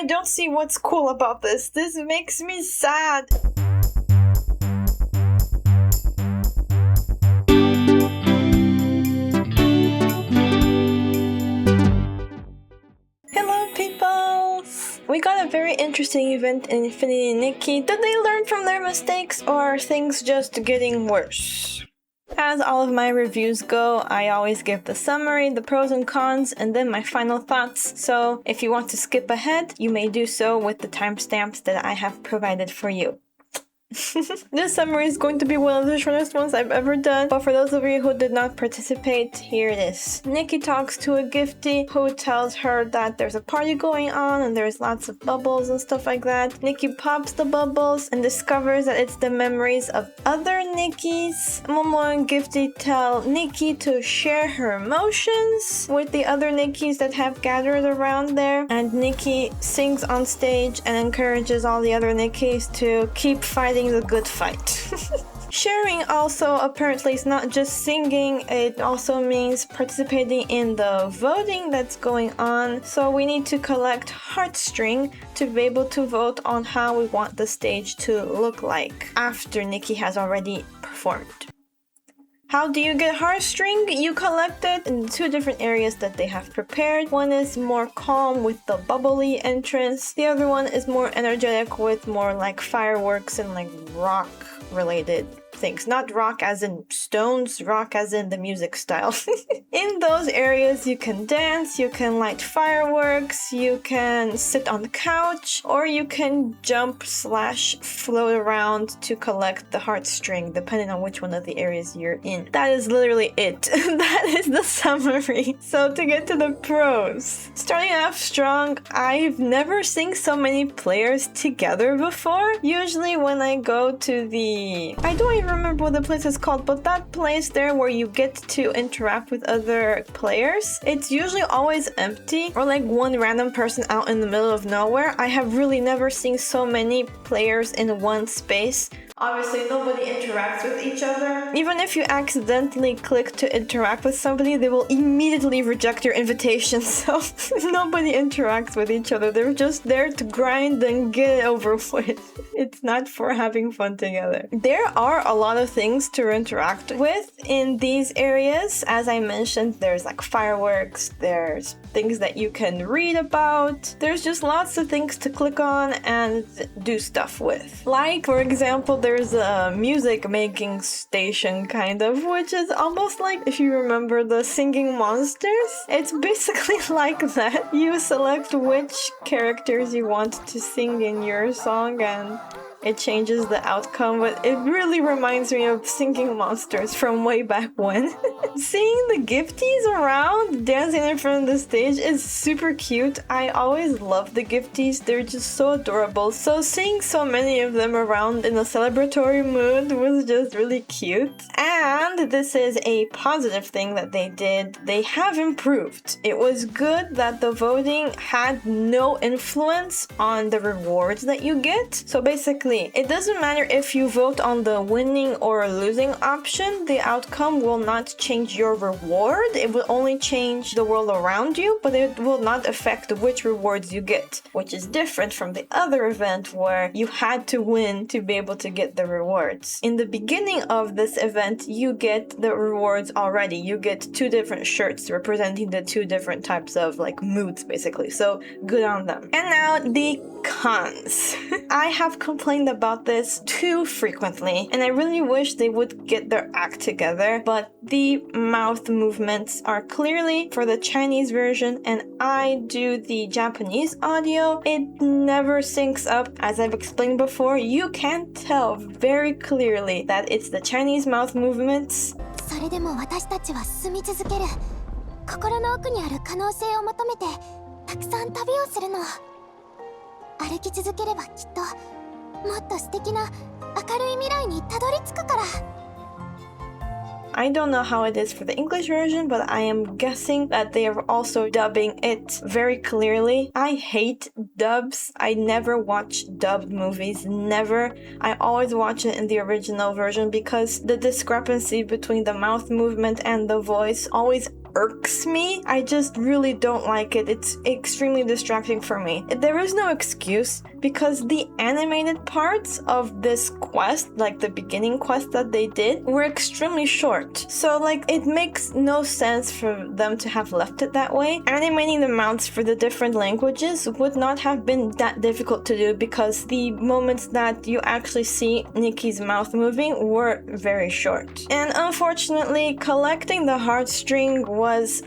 I don't see what's cool about this. This makes me sad. Hello, peoples! We got a very interesting event in Infinity Nikki. Did they learn from their mistakes, or are things just getting worse? As all of my reviews go, I always give the summary, the pros and cons, and then my final thoughts. So if you want to skip ahead, you may do so with the timestamps that I have provided for you. This summary is going to be one of the shortest ones I've ever done, but for those of you who did not participate, here it is. Nikki talks to a giftie who tells her that there's a party going on and there's lots of bubbles and stuff like that. Nikki pops the bubbles and discovers that it's the memories of other Nikkis. Momo and Giftie tell Nikki to share her emotions with the other Nikkis that have gathered around there, and Nikki sings on stage and encourages all the other Nikkis to keep fighting the good fight. Sharing also apparently is not just singing, it also means participating in the voting that's going on. So we need to collect heartstring to be able to vote on how we want the stage to look like after Nikki has already performed. How do you get heartstring? You collect it in two different areas that they have prepared. One is more calm with the bubbly entrance. The other one is more energetic with more like fireworks and like rock related things. Not rock as in stones, rock as in the music style. In those areas you can dance, you can light fireworks, you can sit on the couch, or you can jump / float around to collect the heartstring, depending on which one of the areas you're in. That is literally it. That is the summary. So to get to the pros. Starting off strong, I've never seen so many players together before. Usually when I go to I don't even remember what the place is called, but that place there where you get to interact with other players, it's usually always empty or like one random person out in the middle of nowhere. I have really never seen so many players in one space. Obviously, nobody interacts with each other. Even if you accidentally click to interact with somebody, they will immediately reject your invitation. So nobody interacts with each other. They're just there to grind and get it over with. It's not for having fun together. There are a lot of things to interact with in these areas. As I mentioned, there's like fireworks, there's things that you can read about. There's just lots of things to click on and do stuff with. Like, for example, there's a music making station kind of, which is almost like, if you remember the Singing Monsters, it's basically like that. You select which characters you want to sing in your song and it changes the outcome, but it really reminds me of Singing Monsters from way back when. Seeing the gifties around dancing in front of the stage is super cute. I always love the gifties, they're just so adorable. So seeing so many of them around in a celebratory mood was just really cute. And this is a positive thing that they did. They have improved. It was good that the voting had no influence on the rewards that you get. So basically, it doesn't matter if you vote on the winning or losing option, the outcome will not change your reward. It will only change the world around you, but it will not affect which rewards you get, which is different from the other event where you had to win to be able to get the rewards. In the beginning of this event, you get the rewards already. You get two different shirts representing the two different types of like moods, basically. So good on them. And now the cons. I have complained about this too frequently, and I really wish they would get their act together, but the mouth movements are clearly for the Chinese version, and I do the Japanese audio. It never syncs up. As I've explained before, you can tell very clearly that it's the Chinese mouth movements. それでも私たちは進み続ける。心の奥にある可能性を求めてたくさん旅をするの。歩き続ければきっともっと素敵な明るい未来にたどり着くから。I don't know how it is for the English version, but I am guessing that they are also dubbing it very clearly. I hate dubs. I never watch dubbed movies, never. I always watch it in the original version because the discrepancy between the mouth movement and the voice always irks me. I just really don't like it. It's extremely distracting for me. There is no excuse because the animated parts of this quest, like the beginning quest that they did, were extremely short. So like it makes no sense for them to have left it that way. Animating the mouths for the different languages would not have been that difficult to do because the moments that you actually see Nikki's mouth moving were very short. And unfortunately, collecting the heartstring was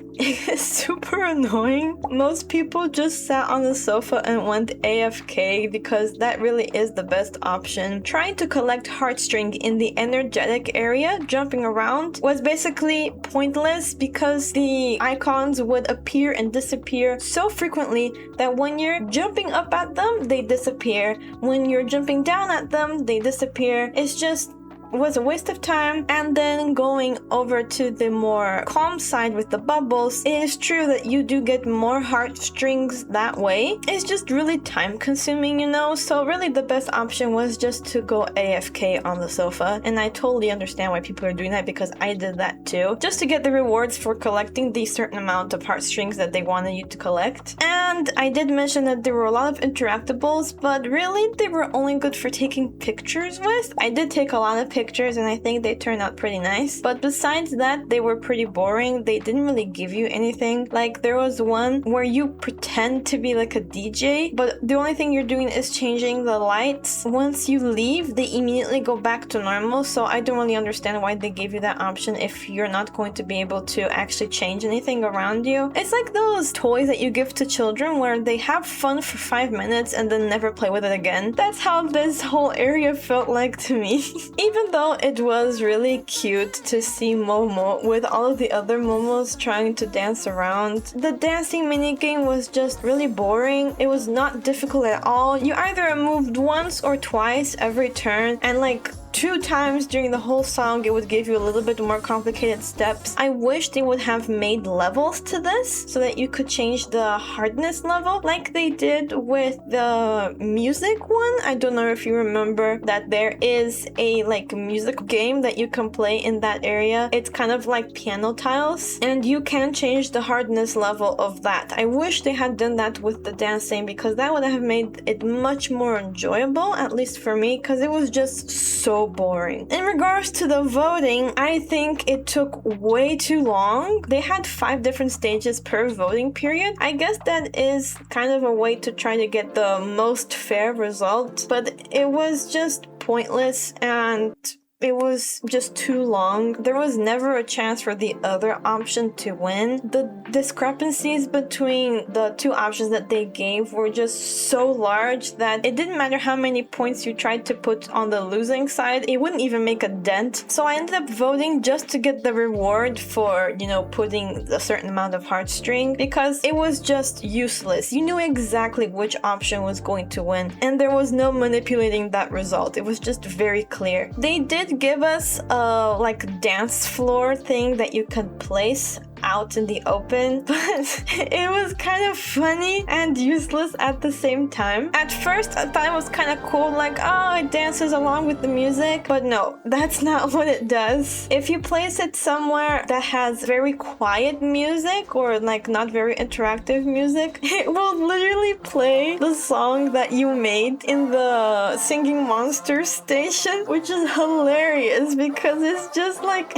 super annoying. Most people just sat on the sofa and went AFK because that really is the best option. Trying to collect heartstring in the energetic area, jumping around, was basically pointless because the icons would appear and disappear so frequently that when you're jumping up at them, they disappear. When you're jumping down at them, they disappear. It's just was a waste of time. And then going over to the more calm side with the bubbles, it is true that you do get more heartstrings that way. It's just really time consuming, you know, so really the best option was just to go AFK on the sofa, and I totally understand why people are doing that because I did that too, just to get the rewards for collecting the certain amount of heartstrings that they wanted you to collect. And I did mention that there were a lot of interactables, but really they were only good for taking pictures with. I did take a lot of pictures and I think they turned out pretty nice, but besides that they were pretty boring. They didn't really give you anything. Like there was one where you pretend to be like a DJ, but the only thing you're doing is changing the lights. Once you leave, they immediately go back to normal, so I don't really understand why they gave you that option if you're not going to be able to actually change anything around you. It's like those toys that you give to children where they have fun for 5 minutes and then never play with it again. That's how this whole area felt like to me. Even though it was really cute to see Momo with all of the other Momos trying to dance around, the dancing minigame was just really boring. It was not difficult at all. You either moved once or twice every turn, and like 2 times during the whole song it would give you a little bit more complicated steps. I wish they would have made levels to this so that you could change the hardness level like they did with the music one. I don't know if you remember that there is a like music game that you can play in that area. It's kind of like piano tiles and you can change the hardness level of that. I wish they had done that with the dancing because that would have made it much more enjoyable, at least for me, because it was just so boring. In regards to the voting, I think it took way too long. They had 5 different stages per voting period. I guess that is kind of a way to try to get the most fair result, but it was just pointless and it was just too long. There was never a chance for the other option to win. The discrepancies between the 2 options that they gave were just so large that it didn't matter how many points you tried to put on the losing side, it wouldn't even make a dent. So I ended up voting just to get the reward for, you know, putting a certain amount of heartstring because it was just useless. You knew exactly which option was going to win and there was no manipulating that result. It was just very clear. They did give us a like dance floor thing that you could place out in the open, but it was kind of funny and useless at the same time. At first I thought it was kind of cool, like, oh, it dances along with the music, but no, that's not what it does. If you place it somewhere that has very quiet music or like not very interactive music, it will literally play the song that you made in the Singing Monsters station, which is hilarious because it's just like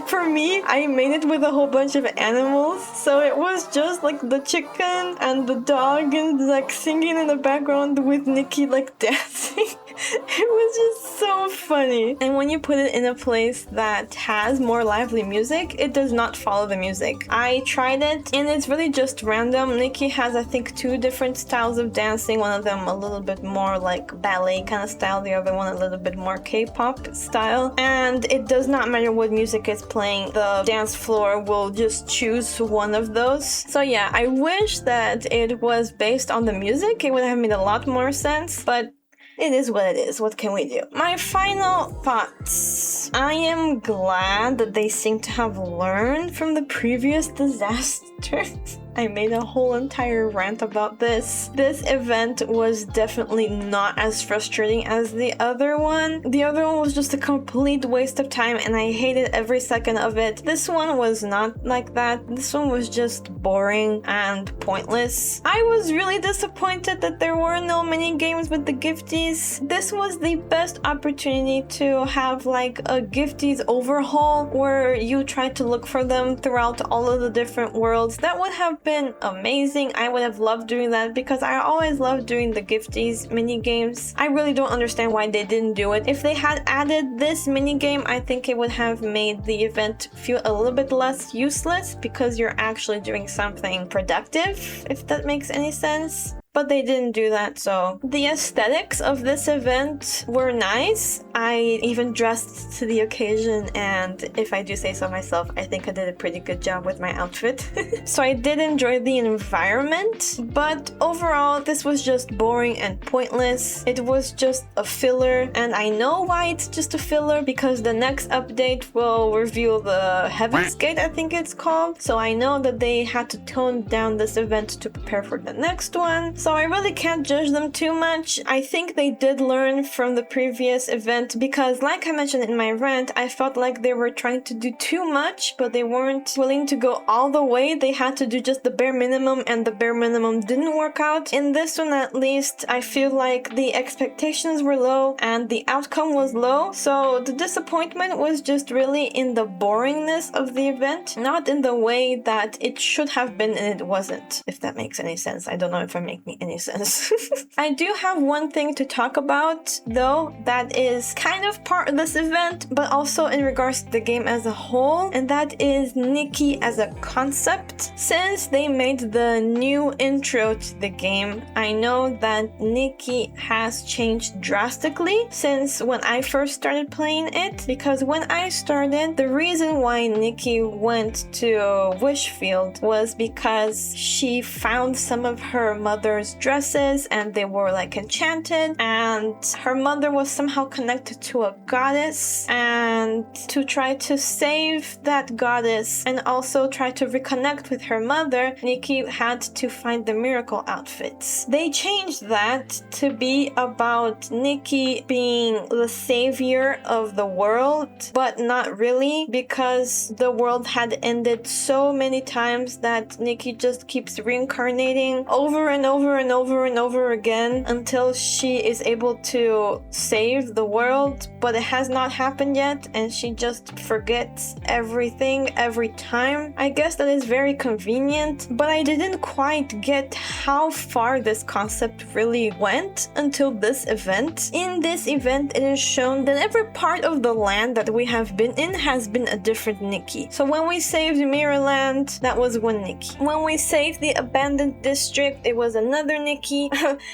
for me, I made it with a whole bunch of animals, so it was just like the chicken and the dog and like singing in the background with Nikki like dancing. It was just so funny. And when you put it in a place that has more lively music, it does not follow the music. I tried it and it's really just random. Nikki has I think 2 different styles of dancing, one of them a little bit more like ballet kind of style, the other one a little bit more K-pop style, and it does not matter what music is playing, the dance floor will just choose one of those. So yeah, I wish that it was based on the music. It would have made a lot more sense, but it is what it is. What can we do? My final thoughts. I am glad that they seem to have learned from the previous disasters. I made a whole entire rant about this. This event was definitely not as frustrating as the other one. The other one was just a complete waste of time and I hated every second of it. This one was not like that. This one was just boring and pointless. I was really disappointed that there were no mini games with the gifties. This was the best opportunity to have like a gifties overhaul where you try to look for them throughout all of the different worlds. That would have been amazing. I would have loved doing that because I always loved doing the gifties mini games. I really don't understand why they didn't do it. If they had added this mini game, I think it would have made the event feel a little bit less useless because you're actually doing something productive, if that makes any sense. But they didn't do that, so the aesthetics of this event were nice. I even dressed to the occasion, and if I do say so myself, I think I did a pretty good job with my outfit. So I did enjoy the environment, but overall this was just boring and pointless. It was just a filler, and I know why it's just a filler because the next update will reveal the Heaven's Gate, I think it's called. So I know that they had to tone down this event to prepare for the next one. So I really can't judge them too much. I think they did learn from the previous event because, like I mentioned in my rant, I felt like they were trying to do too much, but they weren't willing to go all the way. They had to do just the bare minimum, and the bare minimum didn't work out. In this one, at least, I feel like the expectations were low and the outcome was low. So the disappointment was just really in the boringness of the event, not in the way that it should have been and it wasn't, if that makes any sense. I don't know if I make any sense. I do have one thing to talk about though that is kind of part of this event but also in regards to the game as a whole, and that is Nikki as a concept. Since they made the new intro to the game, I know that Nikki has changed drastically since when I first started playing it, because when I started, the reason why Nikki went to Wishfield was because she found some of her mother's dresses and they were like enchanted, and her mother was somehow connected to a goddess, and to try to save that goddess and also try to reconnect with her mother, Nikki had to find the miracle outfits. They changed that to be about Nikki being the savior of the world, but not really, because the world had ended so many times that Nikki just keeps reincarnating over and over and over and over again until she is able to save the world, but it has not happened yet and she just forgets everything every time. I guess that is very convenient, but I didn't quite get how far this concept really went until this event. In this event, it is shown that every part of the land that we have been in has been a different Nikki. So when we saved Mirrorland, that was one Nikki. When we saved the abandoned district, it was another Nikki.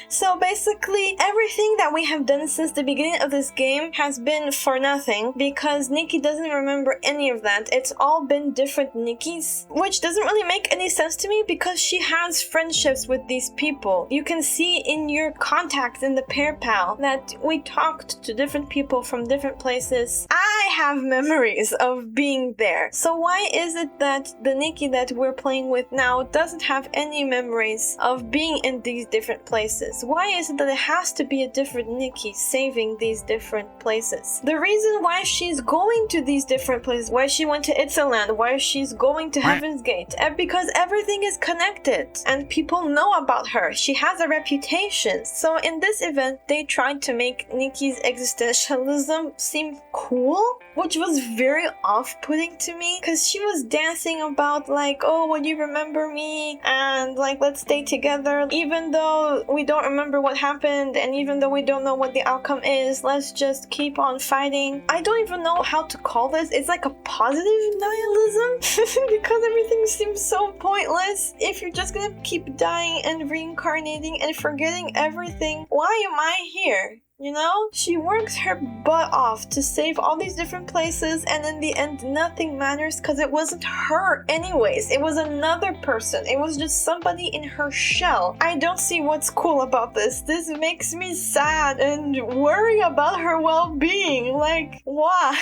So basically, everything that we have done since the beginning of this game has been for nothing because Nikki doesn't remember any of that. It's all been different Nikkis, which doesn't really make any sense to me because she has friendships with these people. You can see in your contacts in the pair pal that we talked to different people from different places. I have memories of being there. So why is it that the Nikki that we're playing with now doesn't have any memories of being in these different places? Why is it that it has to be a different Nikki saving these different places? The reason why she's going to these different places, why she went to Itzaland, why she's going to Heaven's Gate, because everything is connected and people know about her. She has a reputation. So in this event, they tried to make Nikki's existentialism seem cool, which was very off-putting to me because she was dancing about like, oh, will you remember me? And like, let's stay together. Even though we don't remember what happened and even though we don't know what the outcome is, let's just keep on fighting. I don't even know how to call this. It's like a positive nihilism because everything seems so pointless. If you're just gonna keep dying and reincarnating and forgetting everything, why am I here? You know? She works her butt off to save all these different places, and in the end, nothing matters because it wasn't her anyways. It was another person. It was just somebody in her shell. I don't see what's cool about this. This makes me sad and worry about her well-being. Like, why?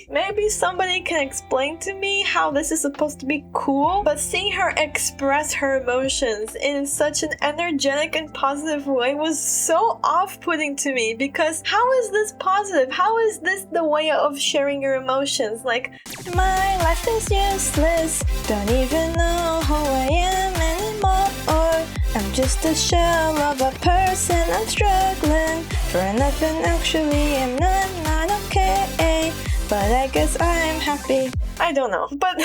Maybe somebody can explain to me how this is supposed to be cool, but seeing her express her emotions in such an energetic and positive way was so off-putting to me, because how is this positive? How is this the way of sharing your emotions? Like, my life is useless, don't even know who I am anymore, or I'm just a shell of a person, I'm struggling for nothing, actually I'm not okay, but I guess I'm happy. I don't know, but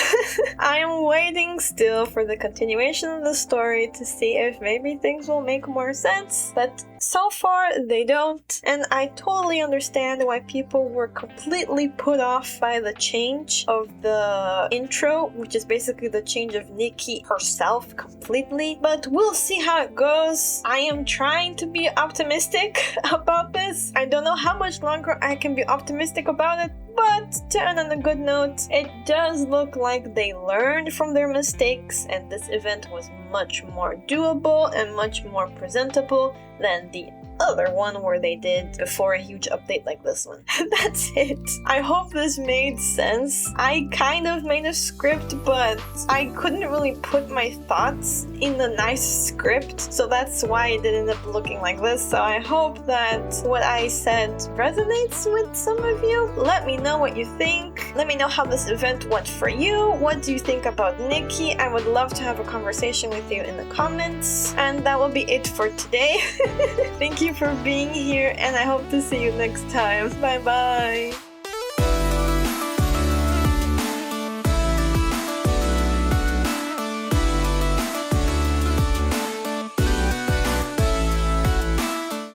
I am waiting still for the continuation of the story to see if maybe things will make more sense, but so far they don't, and I totally understand why people were completely put off by the change of the intro, which is basically the change of Nikki herself completely, but we'll see how it goes. I am trying to be optimistic about this. I don't know how much longer I can be optimistic about it, but to end on a good note, it does look like they learned from their mistakes, and this event was much more doable and much more presentable than the other one where they did before a huge update like this one. That's it. I hope this made sense. I kind of made a script, but I couldn't really put my thoughts in a nice script, so that's why it did end up looking like this. So I hope that what I said resonates with some of you. Let me know what you think. Let me know how this event went for you. What do you think about Nikki? I would love to have a conversation with you in the comments. And that will be it for today. Thank you for being here, and I hope to see you next time. Bye bye!